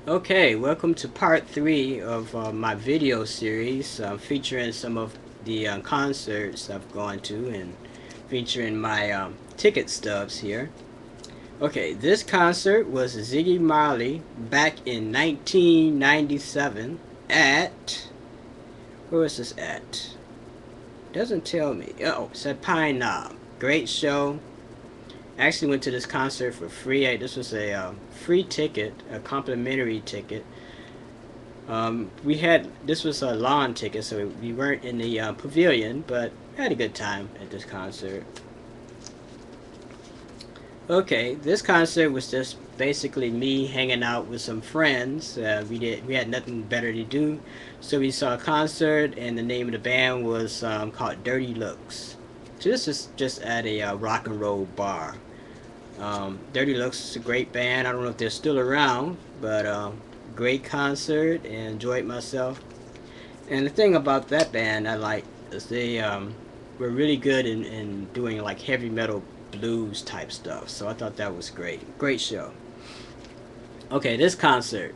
Okay, welcome to part 3 of my video series featuring some of the concerts I've gone to and featuring my ticket stubs here. Okay, this concert was Ziggy Marley back in 1997 at, where was this at? Doesn't tell me. Oh, it's at Pine Knob. Great show. Actually went to this concert for free. This was a free ticket, a complimentary ticket. We had this was a lawn ticket, so we weren't in the pavilion, but had a good time at this concert. Okay, this concert was just basically me hanging out with some friends. We had nothing better to do, so we saw a concert, and the name of the band was called Dirty Looks. So this is just at a rock and roll bar. Dirty Looks is a great band. I don't know if they're still around, but great concert and enjoyed myself. And the thing about that band I like is they were really good in doing like heavy metal blues type stuff. So I thought that was great. Great show. Okay, this concert.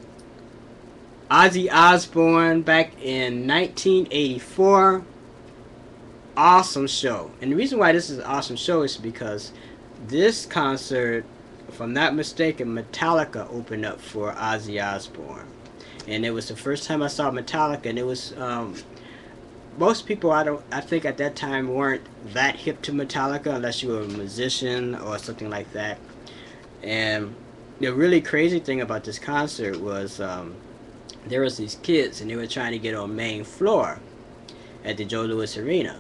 Ozzy Osbourne back in 1984. Awesome show. And the reason why this is an awesome show is because this concert, if I'm not mistaken, Metallica opened up for Ozzy Osbourne. And it was the first time I saw Metallica, and it was most people I think at that time weren't that hip to Metallica unless you were a musician or something like that. And the really crazy thing about this concert was there was these kids and they were trying to get on main floor at the Joe Louis Arena,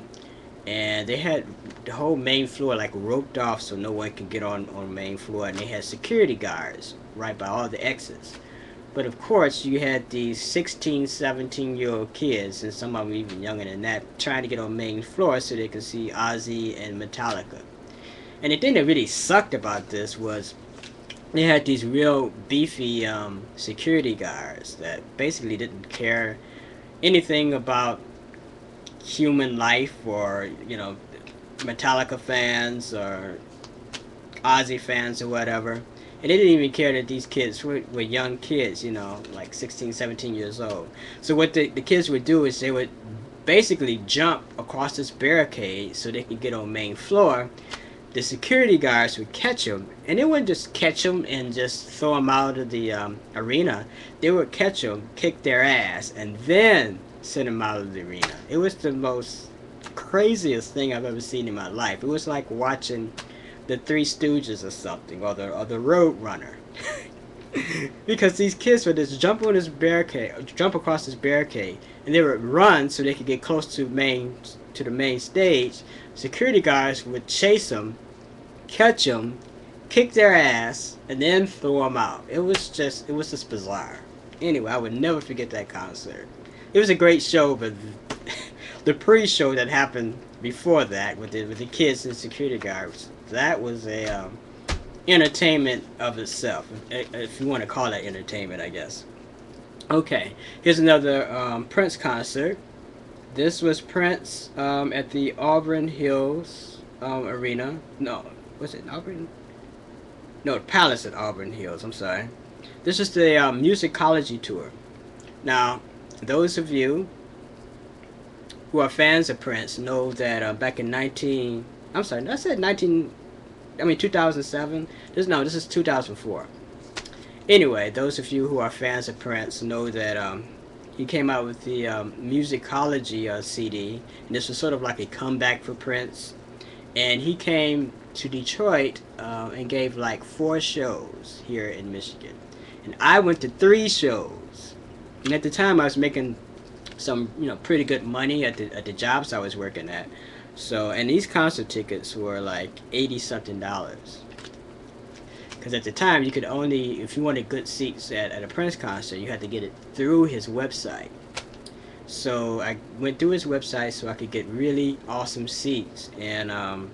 and they had the whole main floor like roped off so no one could get on main floor, and they had security guards right by all the exits. But of course, you had these 16, 17-year-old kids, and some of them even younger than that, trying to get on main floor so they could see Ozzy and Metallica. And the thing that really sucked about this was they had these real beefy security guards that basically didn't care anything about human life or, Metallica fans or Ozzy fans or whatever. And they didn't even care that these kids were young kids, like 16, 17 years old. So what the kids would do is they would basically jump across this barricade so they could get on main floor. The security guards would catch them, and they wouldn't just catch them and just throw them out of the arena. They would catch them, kick their ass, and then send them out of the arena. It was the most craziest thing I've ever seen in my life. It was like watching the Three Stooges or something, or the Road Runner. Because these kids would just jump across this barricade, and they would run so they could get close to the main stage. Security guards would chase them, catch them, kick their ass, and then throw them out. It was just bizarre. Anyway, I would never forget that concert. It was a great show, but the pre-show that happened before that with the kids and security guards, that was a entertainment of itself, if you want to call that entertainment, I guess. Okay, here's another Prince concert. This was Prince at the Auburn Hills Arena. No, was it Auburn? No, Palace at Auburn Hills. I'm sorry. This is the musicology tour. Now, those of you who are fans of Prince know that back in 19, I'm sorry, I said 19, I mean 2007. This is 2004. Anyway, those of you who are fans of Prince know that he came out with the musicology CD, and this was sort of like a comeback for Prince. And he came to Detroit and gave like 4 shows here in Michigan, and I went to 3 shows. And at the time, I was making some pretty good money at the jobs I was working at. So, and these concert tickets were like 80 something dollars. Because at the time, you could only, if you wanted good seats at a Prince concert, you had to get it through his website. So I went through his website so I could get really awesome seats and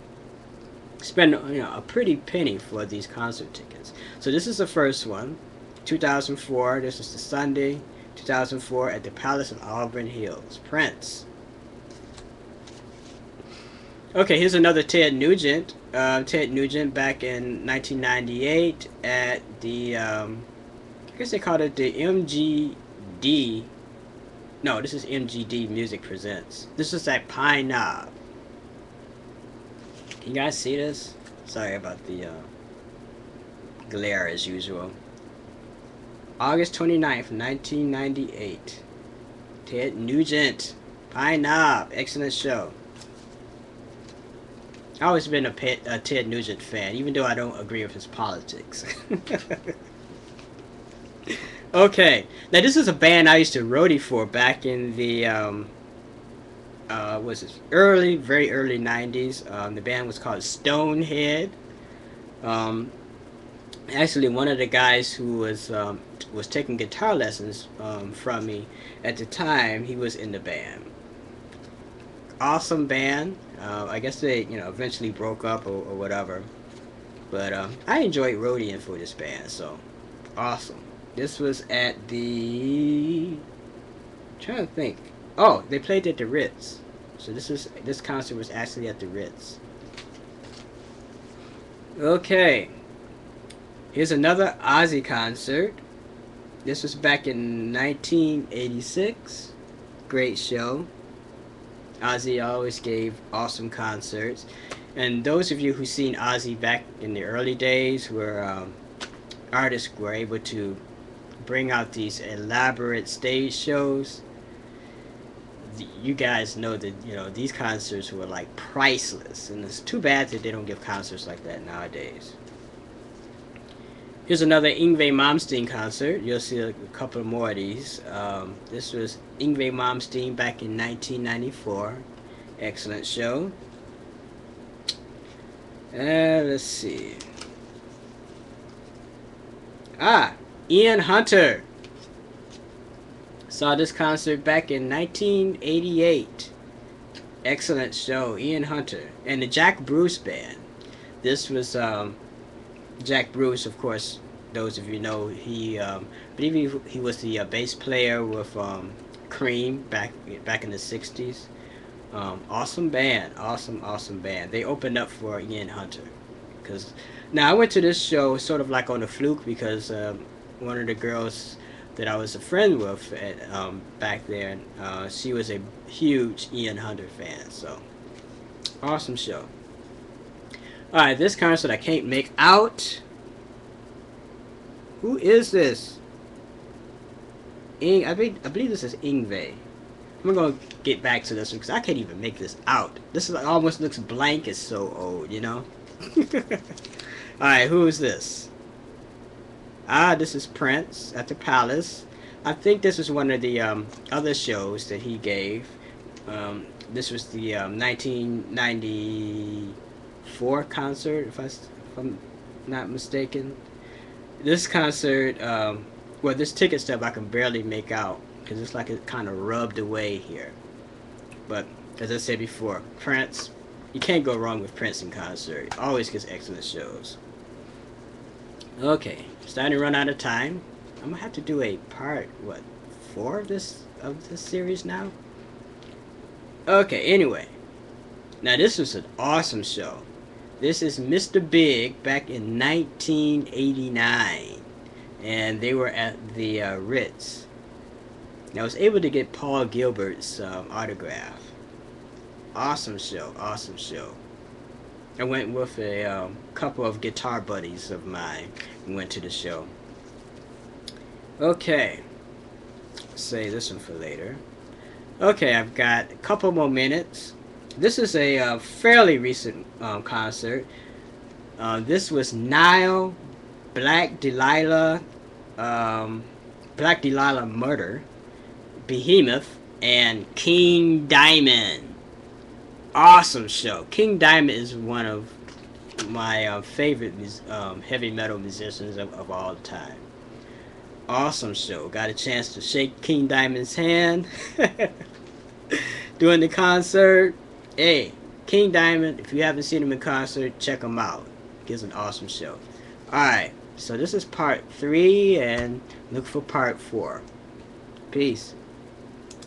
spend a pretty penny for these concert tickets. So this is the first one, 2004. This is the Sunday, 2004 at the Palace of Auburn Hills. Prince. Okay, here's another Ted Nugent. Ted Nugent back in 1998 at the I guess they called it the MGD. No, this is MGD Music Presents. This is at Pine Knob. Can you guys see this? Sorry about the glare as usual. August 29th, 1998. Ted Nugent. Pine Knob. Excellent show. I've always been a Ted Nugent fan, even though I don't agree with his politics. Okay, now this is a band I used to roadie for back in the was this very early '90s. The band was called Stonehead. Um, Actually, one of the guys who was taking guitar lessons from me at the time, he was in the band. Awesome band. I guess they eventually broke up or whatever. But I enjoyed roadieing for this band, so awesome. This was at the. I'm trying to think. Oh, they played at the Ritz. So this concert was actually at the Ritz. Okay. Here's another Ozzy concert. This was back in 1986. Great show. Ozzy always gave awesome concerts. And those of you who've seen Ozzy back in the early days where artists were able to bring out these elaborate stage shows, you guys know that these concerts were like priceless, and it's too bad that they don't give concerts like that nowadays. Here's another Yngwie Malmsteen concert. You'll see a couple more of these. This was Yngwie Malmsteen back in 1994. Excellent show. Let's see. Ian Hunter. Saw this concert back in 1988. Excellent show. Ian Hunter. And the Jack Bruce Band. This was Jack Bruce, of course, those of you know, I believe he was the bass player with Cream back in the 60s. Awesome band. Awesome band. They opened up for Ian Hunter. Now, I went to this show sort of like on a fluke because one of the girls that I was a friend with back there, she was a huge Ian Hunter fan. So, awesome show. Alright, this concert I can't make out. Who is this? I believe this is Yngwie. I'm going to get back to this one because I can't even make this out. This almost looks blank. It's so old, Alright, who is this? This is Prince at the Palace. I think this was one of the other shows that he gave. This was the 1994 concert, if I'm not mistaken. This concert, this ticket stub I can barely make out because it's like it kind of rubbed away here. But as I said before, Prince, you can't go wrong with Prince in concert. He always gives excellent shows. Okay, starting to run out of time. I'm gonna have to do a part 4 of this series now. Okay, anyway. Now this was an awesome show. This is Mr. Big back in 1989. And they were at the Ritz. And I was able to get Paul Gilbert's autograph. Awesome show. I went with a couple of guitar buddies of mine and went to the show. Okay. Save this one for later. Okay, I've got a couple more minutes. This is a fairly recent concert. This was Nile, Black Delilah Murder, Behemoth, and King Diamond. Awesome show. King Diamond is one of my favorite heavy metal musicians of all time. Awesome show. Got a chance to shake King Diamond's hand during the concert. Hey, King Diamond, if you haven't seen him in concert, check him out. Gives an awesome show. Alright, so this is part 3, and look for part 4. Peace.